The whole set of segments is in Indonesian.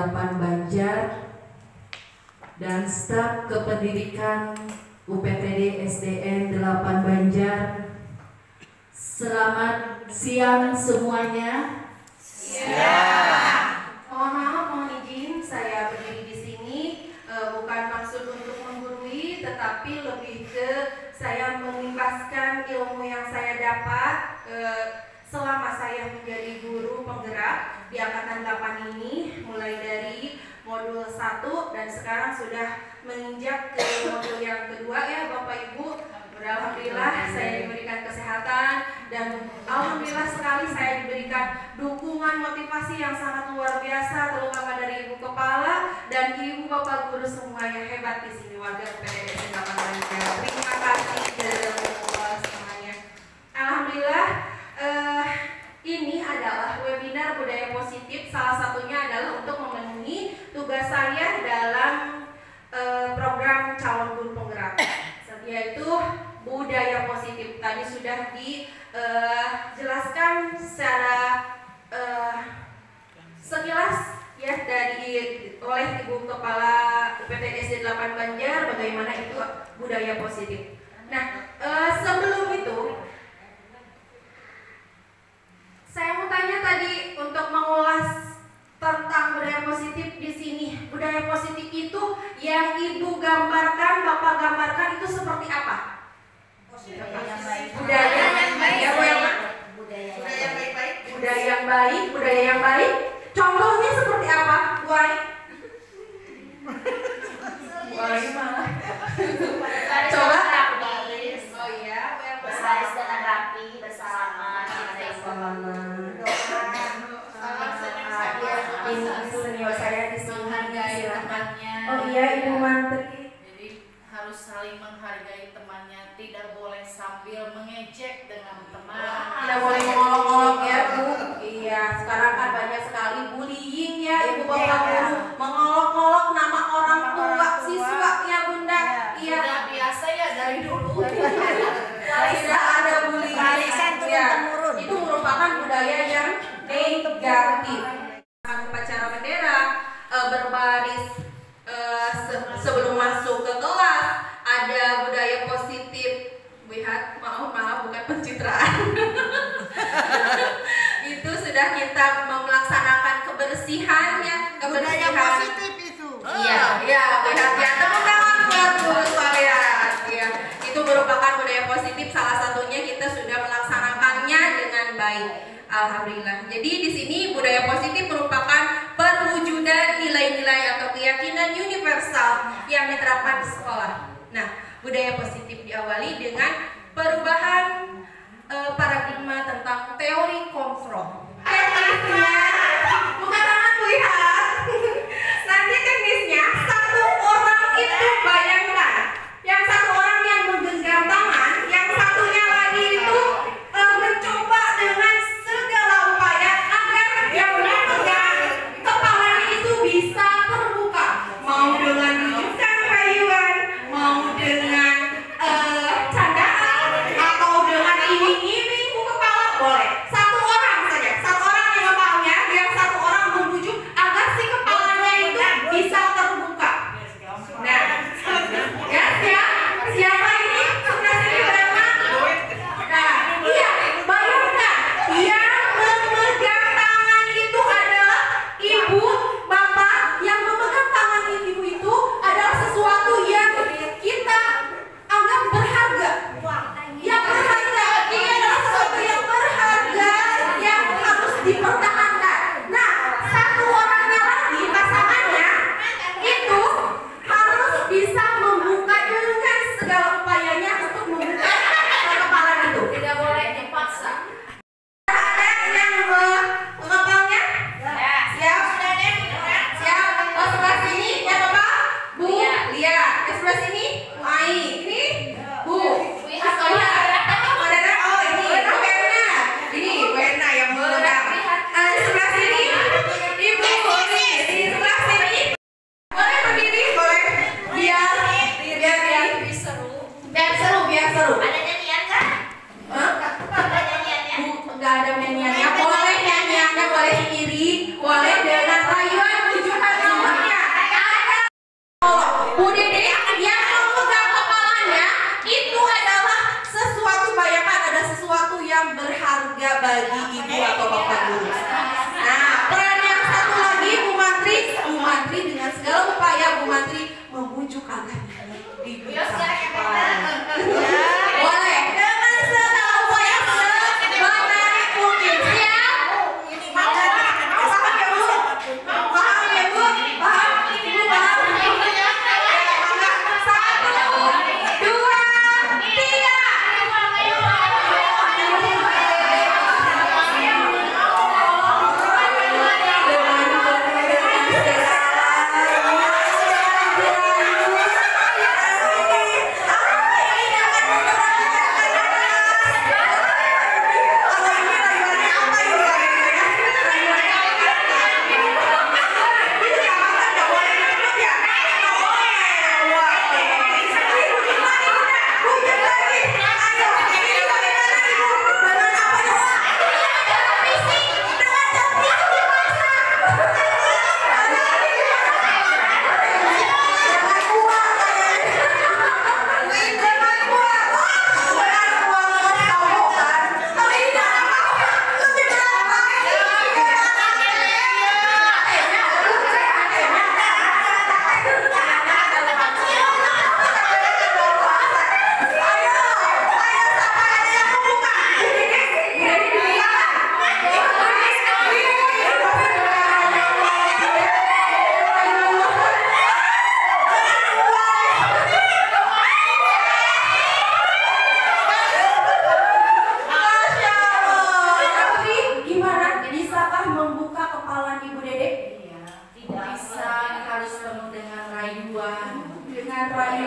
8 Banjar dan staf kependidikan UPTD SDN 8 Banjar. Selamat siang semuanya. Mohon maaf, mohon izin saya berdiri di sini bukan maksud untuk menggurui, tetapi lebih ke saya mengimbaskan ilmu yang saya dapat selama saya menjadi guru penggerak di angkatan 8 ini, mulai dari modul 1 dan sekarang sudah menginjak ke modul yang kedua ya Bapak Ibu. Alhamdulillah saya diberikan kesehatan dan alhamdulillah sekali saya diberikan dukungan motivasi yang sangat luar biasa, terutama dari Ibu Kepala dan Ibu Bapak Guru semua yang hebat di sini, warga UPTD SDN 8 Banjar. Terima kasih semuanya. Alhamdulillah ini adalah webinar budaya positif. Salah satunya adalah untuk memenuhi tugas saya dalam program calon guru penggerak, yaitu budaya positif. Tadi sudah dijelaskan secara sekilas ya oleh Ibu Kepala UPTD SDN 8 Banjar bagaimana itu budaya positif. Nah, sebelum itu saya mau tanya tadi untuk mengulas tentang budaya positif di sini. Budaya positif itu yang Ibu gambarkan, Bapak gambarkan itu seperti apa? Budaya yang baik. Budaya yang baik. Contohnya seperti apa? Why malah. Coba. Oh iya, berbaris dengan rapi, bersalaman, ini senior saya di sini. menghargai temannya. Oh iya, Ibu Mantri. Jadi harus saling menghargai temannya, tidak boleh sambil mengejek dengan teman. Tidak boleh ngolok-ngolok ya Bu. Iya, sekarang kan banyak sekali bullying ya Ibu Bapak Guru, mengolok-ngolok nama orang tua siswa ya Bunda. Iya. Sudah biasa ya dari dulu. Tidak ada bullying. Ya, itu merupakan budaya yang negatif. Upacara bendera berbaris sebelum masuk ke kelas, ada budaya positif. Lihat, maaf bukan pencitraan. Itu sudah kita melaksanakan kebersihannya, budaya positif itu. Iya, lihat ya, tepuk tangan buat guru saya. Iya, itu merupakan budaya positif. Salah satunya kita sudah melaksanakannya dengan baik. Alhamdulillah. Jadi di sini budaya positif merupakan perwujudan nilai-nilai atau keyakinan universal yang diterapkan di sekolah. Nah, budaya positif diawali dengan perubahan paradigma tentang teori konfront. Teknisnya, bukan tanganku lihat. Nanti teknisnya satu orang itu bayangkan, yang satu orang yang menggenggam tangan, yang satunya lagi itu mencoba dengan segala upaya agar yang memegang kepalanya itu bisa terbuka, mau dengan rujukan rayuan, mau dengan candaan, atau dengan iming-iming buku kepala boleh. Satu orang saja, satu orang yang kepalanya, yang satu orang membujuk agar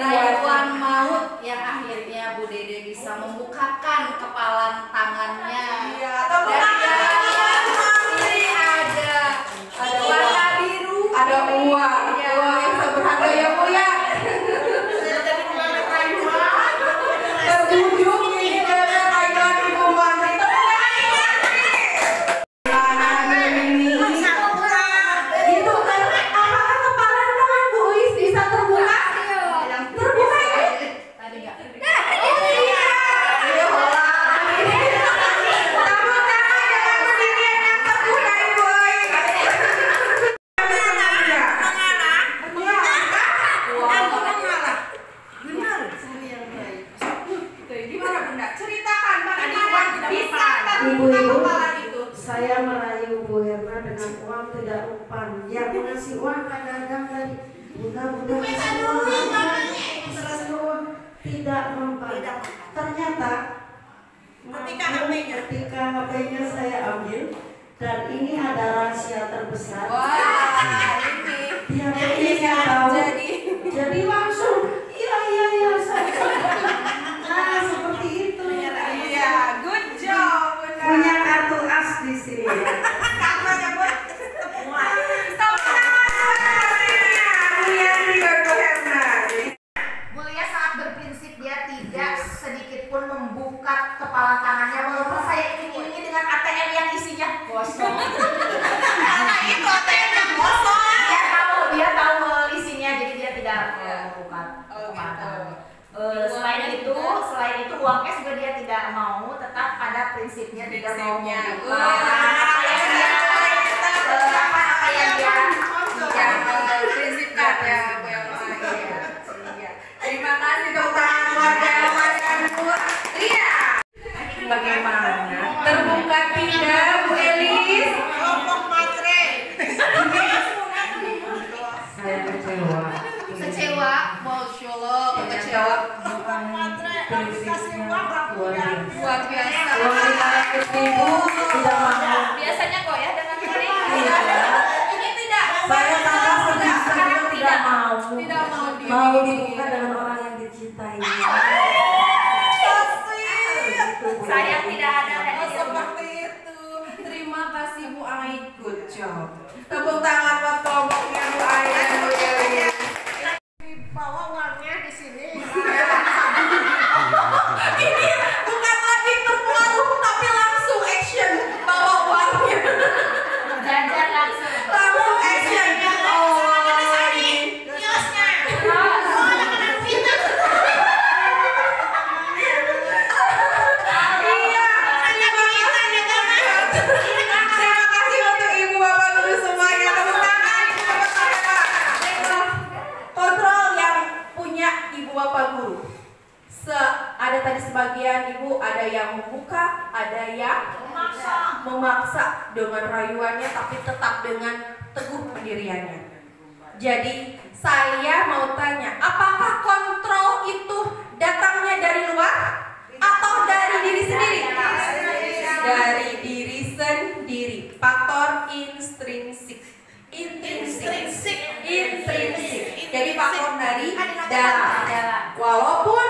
rayuan maut yang akhirnya Bu Dede bisa membukakan kepalan tangannya. Iya, atau ada warna biru, ada uang yang seberharga ya Bu ya. Saya jadi meleleh rayuan. Terjunjung ini dari rayuan Ibu Mantri. Itu kan apakah kepalan tangan Bu Uis bisa terbuka? Terbuka ya? Tadi enggak. Ibu-ibu, saya merayu Bu Herna dengan uang tidak mempan. Yang mengasih uang kadang-kadang tadi mudah-mudahan semua tidak mempan. Ternyata ketika HP-nya saya ambil dan ini ada rahasia terbesar. Dia ingin tahu. Jadi langsung iya saya. Nah seperti itu. Iya, good job. Punya kartu as di sini. Katanya buat Mulia sangat berprinsip, dia tidak sedikit pun membuka kepala tangannya walaupun saya iming-imingi dengan ATM yang isinya kosong. Karena itu ATM-nya kosong. Dia tahu isinya, jadi dia tidak membuka kepala tangannya. Selain itu uang cash juga dia tidak mau, tetap pada prinsipnya tidak mau membuka apa yang dia prinsipkan ya. Terima kasih tepuk tangan buat Bu Ria. Bagaimana? Terbuka tidak Bu Elis? Saya kecewa. Kecewa, Masya Allah, kecewa. Prinsipnya luar biasa. Luar biasa. Ibu tidak mau. Biasanya kok ya dengan kering. Ini tidak. Saya tambah sedih, saya tidak mau. Tidak mau Mau dibuka dengan orang yang dicintai. sayang tidak ada Seperti itu. Terima kasih Bu Ai. Good job. Tepuk tangan buat kelompoknya Bu Ai dan Bu Elis. Bawa uangnya di sini. Ini bukan lagi terpengaruh tapi langsung action bawa uangnya. jajan langsung. Langsung action. Kiosnya. Terima kasih untuk Ibu Bapak Guru semuanya. Tepuk tangan. Kontrol yang punya Ibu Bapak Guru. Ada tadi sebagian Ibu, ada yang membuka, ada yang memaksa dengan rayuannya tapi tetap dengan teguh pendiriannya. Jadi saya mau tanya, apakah kontrol itu datangnya dari luar atau dari diri sendiri? Dari diri sendiri. Faktor intrinsik. Intrinsik. dari dalam. Walaupun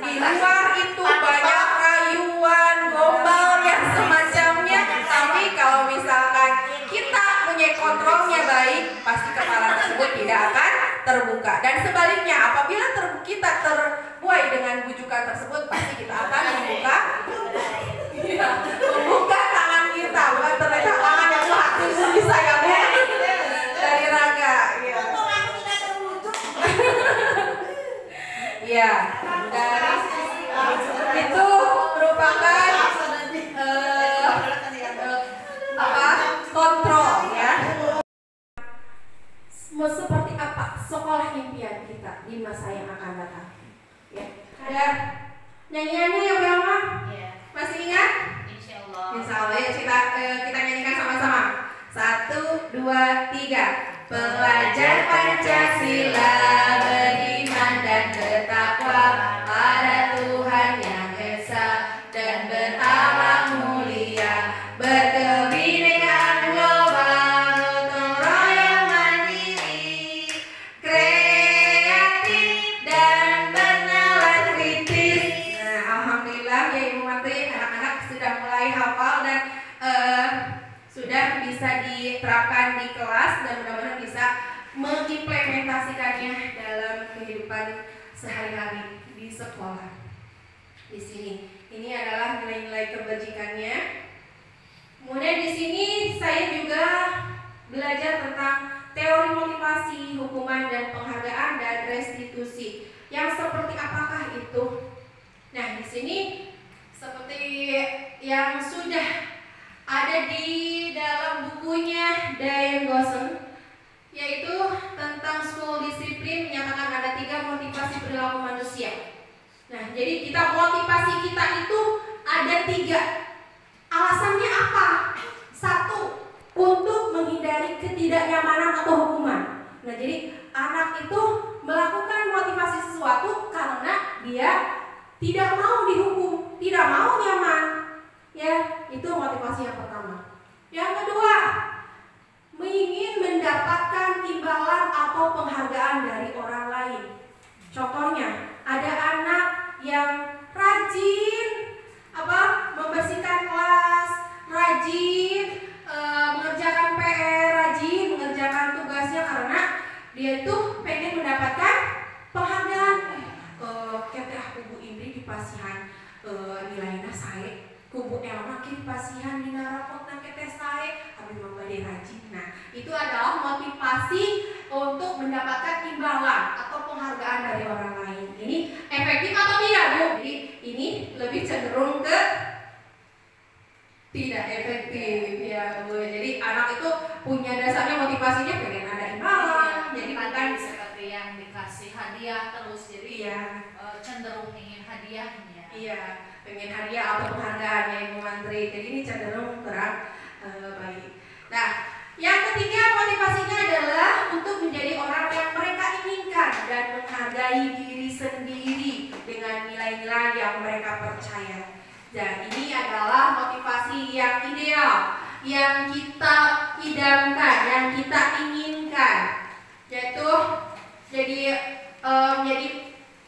di luar itu banyak rayuan, gombal yang semacamnya, tapi kalau misalkan kita punya kontrolnya baik, pasti kepala tersebut tidak akan terbuka. Dan sebaliknya, apabila kita terbuai dengan bujukan tersebut, pasti kita akan membuka tangan kita, bukan terletak tangan yang hati bisa ya Bu, dari raga. Ya, dari itu merupakan kontrol ya. Mau seperti apa sekolah impian kita di masa yang akan datang? Ya, ada nyanyiannya ya Bu Elma? Iya. Masih ingat? Insyaallah. Insyaallah ya, kita nyanyikan sama-sama. 1, 2, 3. Pelajar Pancasila beriman dan bertakwa pada Tuhan yang esa dan berakhlak mulia, berkebinekaan global, gotong royong mandiri, kreatif dan bernalar kritis. Nah, alhamdulillah ya Ibu Menteri, anak-anak sudah mulai hafal dan sudah bisa diterapkan di kelas dan mudah-mudahan bisa mengimplementasikannya dalam kehidupan sehari-hari di sekolah. Di sini, ini adalah nilai-nilai kebajikannya. Kemudian di sini saya juga belajar tentang teori motivasi, hukuman dan penghargaan dan restitusi. Yang seperti apakah itu? Nah, di sini seperti yang sudah ada di dalam bukunya Diane Gosson, yaitu tentang school disiplin, menyatakan ada 3 motivasi perilaku manusia. Nah, jadi motivasi kita itu ada 3. Alasannya apa? 1, untuk menghindari ketidaknyamanan atau hukuman. Nah, jadi anak itu melakukan motivasi sesuatu karena dia tidak mau dihukum, tidak mau nyaman. Ya, itu motivasi yang pertama. Yang kedua, ingin mendapatkan imbalan atau penghargaan dari orang lain. Contohnya, ada anak yang rajin membersihkan kelas, rajin mengerjakan PR, rajin mengerjakan tugasnya karena dia itu pengen mendapatkan penghargaan. Kubu Indri dipasihan nilainya saya, kubu Elma kiri pasihan dina rapot nang keteh sae, abi mah bade rajin. Nah, itu adalah motivasi untuk mendapatkan imbalan atau penghargaan dari orang lain. Ini efektif atau tidak, Bu? Jadi ini lebih cenderung ke tidak efektif ya, Bu. Jadi anak itu punya dasarnya motivasinya pengen ada imbalan. Jadi bukan seperti yang dikasih hadiah terus, jadi ya cenderung ingin hadiahnya. Iya, pengen hadiah atau penghargaan ya Ibu Menteri. Jadi ini cenderung kurang baik. Nah, yang ketiga motivasinya adalah untuk menjadi orang yang mereka inginkan dan menghargai diri sendiri dengan nilai-nilai yang mereka percaya. Dan ini adalah motivasi yang ideal, yang kita idamkan, yang kita inginkan, yaitu jadi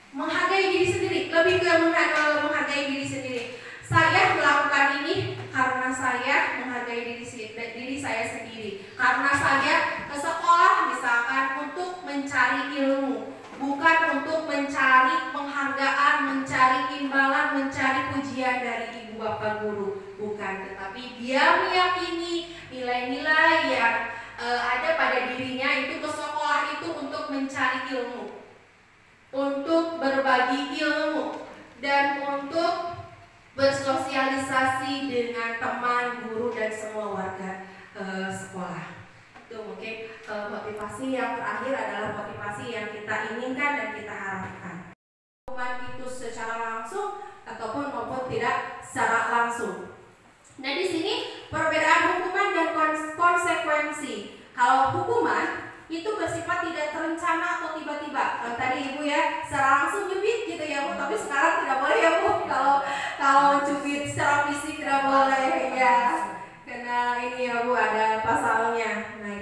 menghargai diri sendiri, lebih ke menghargai diri sendiri. Saya melakukan ini karena saya menghargai diri saya sendiri. Karena saya ke sekolah misalkan untuk mencari ilmu, bukan untuk mencari penghargaan, mencari imbalan, mencari pujian dari ibu bapak guru, bukan. Tetapi dia meyakini nilai-nilai yang ada pada dirinya itu ke sekolah itu untuk mencari ilmu, untuk berbagi ilmu, dan untuk bersosialisasi dengan teman, guru, dan semua warga sekolah. Itu mungkin motivasi yang terakhir adalah motivasi yang kita inginkan dan kita harapkan. Hukuman itu secara langsung ataupun maupun tidak secara langsung. Nah, di sini perbedaan hukuman dan konsekuensi. Kalau hukuman itu bersifat tidak terencana atau tiba-tiba. Kalau tadi Ibu ya secara langsung nyubit gitu ya Bu, tapi sekarang tidak boleh ya Bu. Kalau cubit secara fisik tidak boleh ya. Karena ini ya Bu ada pasalnya. Nah,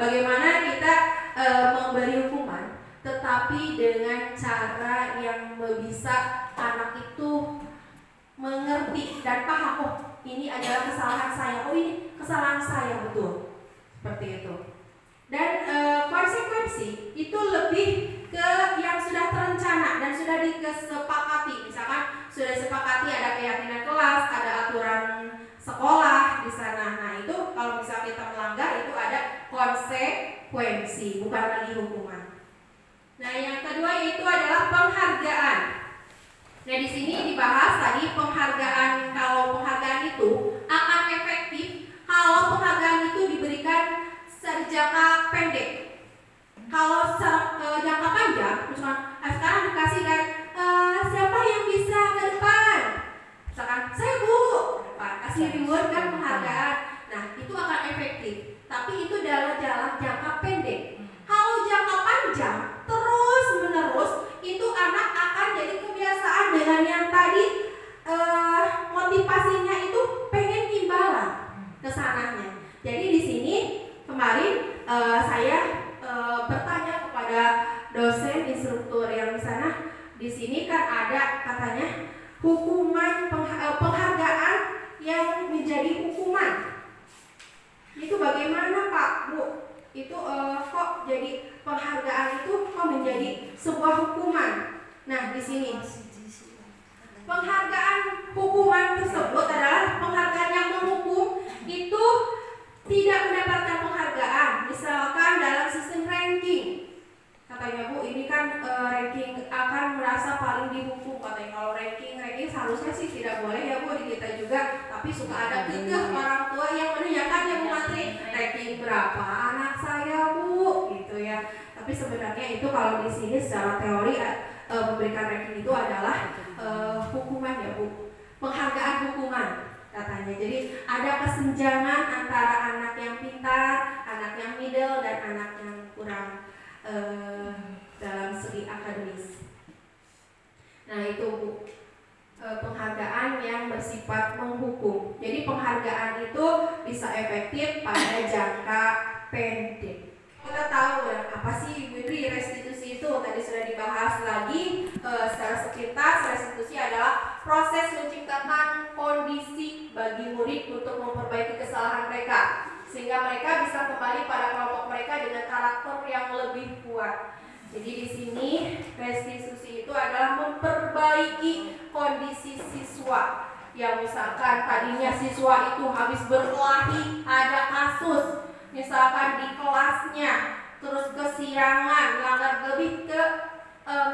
bagaimana kita memberi hukuman tetapi tetapi dengan cara yang bisa anak itu mengerti dan paham, oh ini adalah kesalahan saya, oh ini kesalahan saya, betul, seperti itu. Dan konsekuensi itu lebih ke yang sudah terencana dan sudah disepakati. Misalkan sudah disepakati ada keyakinan kelas, ada aturan sekolah di sana. Nah itu kalau misalnya kita melanggar itu ada konsekuensi, bukan lagi hukuman. Nah yang kedua itu adalah penghargaan. Nah di sini dibahas tadi penghargaan. Kalau penghargaan itu akan efektif kalau penghargaan itu diberikan secara jangka pendek. Kalau jangka panjang, misalkan sekarang dikasih kan siapa yang bisa ke depan, misalkan saya Bu, kasih reward kan penghargaan. Nah itu akan efektif. Tapi itu dalam jalan jangka pendek. Kalau jangka panjang terus menerus itu anak akan jadi kebiasaan dengan yang tadi motivasinya itu pengen imbalan kesananya. Jadi di sini kemarin saya bertanya kepada dosen instruktur yang di sana. Di sini kan ada katanya hukuman penghargaan yang menjadi hukuman. Itu bagaimana Pak Bu? Itu kok jadi penghargaan itu kok menjadi sebuah hukuman? Nah di sini penghargaan hukuman tersebut adalah penghargaan yang menghukum itu tidak mendapatkan penghargaan. Misalkan dalam sistem ranking, katanya Bu ini kan ranking akan merasa paling dihukum katanya. Kalau ranking seharusnya sih tidak boleh ya Bu di kita juga, tapi suka ada kekeh orang tua yang menanyakan ya Bu Matri, ranking berapa anak saya Bu gitu ya. Tapi sebenarnya itu kalau di sini secara teori memberikan ranking itu adalah hukuman ya Bu, penghargaan hukuman katanya. Jadi ada kesenjangan antara anak yang pintar, anak yang middle, dan anak yang kurang dalam segi akademis. Nah itu Bu, penghargaan yang bersifat menghukum. Jadi penghargaan itu bisa efektif pada jangka pendek. Kita tahu ya, apa sih Ibu Indri restitusi itu? Tadi sudah dibahas lagi secara sepintas. Restitusi adalah proses menciptakan kondisi bagi murid untuk memperbaiki kesalahan mereka, sehingga mereka bisa kembali pada kelompok mereka dengan karakter yang lebih kuat. Jadi di sini restitusi itu adalah memperbaiki kondisi siswa yang misalkan tadinya siswa itu habis berkelahi, ada kasus misalkan di kelasnya, terus kesiangan, melanggar, lebih ke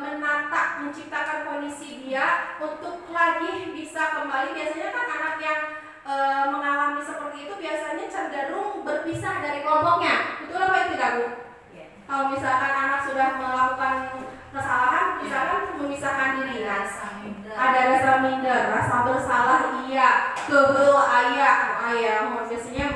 menata, menciptakan kondisi dia untuk lagi bisa kembali. Biasanya kan anak yang mengalami seperti itu biasanya cenderung berpisah dari kelompoknya. Betul apa itu tidak Bu? Kalau misalkan anak sudah melakukan kesalahan, misalkan memisahkan diri, ada rasa minder, rasa bersalah, iya, kebel, ayah, biasanya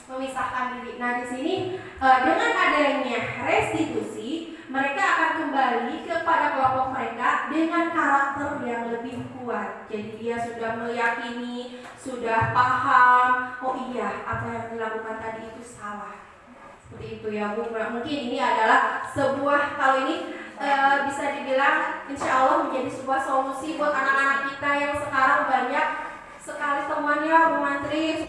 memisahkan diri. Nah di sini dengan adanya restitusi, mereka akan kembali kepada kelompok mereka dengan karakter yang lebih kuat. Jadi dia sudah meyakini, sudah paham, oh iya apa yang dilakukan tadi itu salah. Seperti itu ya Bu. Mungkin ini adalah sebuah, kalau ini bisa dibilang insya Allah menjadi sebuah solusi buat anak-anak kita yang sekarang banyak sekali temannya Bu Mantri.